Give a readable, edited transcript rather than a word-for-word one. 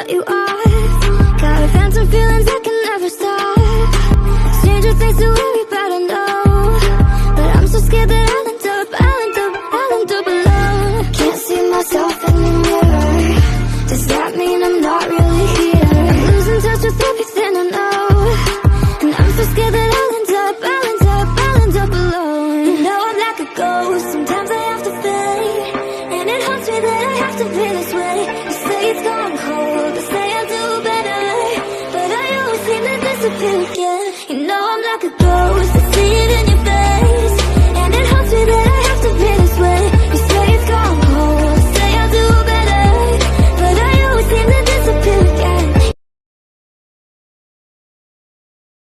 cut you off. Got phantom feelings that can never stop. Stranger things to worry about, I know, but I'm so scared that I'll end up alone. Can't see myself in the mirror. Does that mean I'm not really here? I'm losing touch with everything I know, and I'm so scared that I'll end up alone. You know I'm like a ghost, sometimes I have to fade, and it haunts me that I have to be this way. You say it's gone cold, I say I'll do better, but I always seem to disappear again.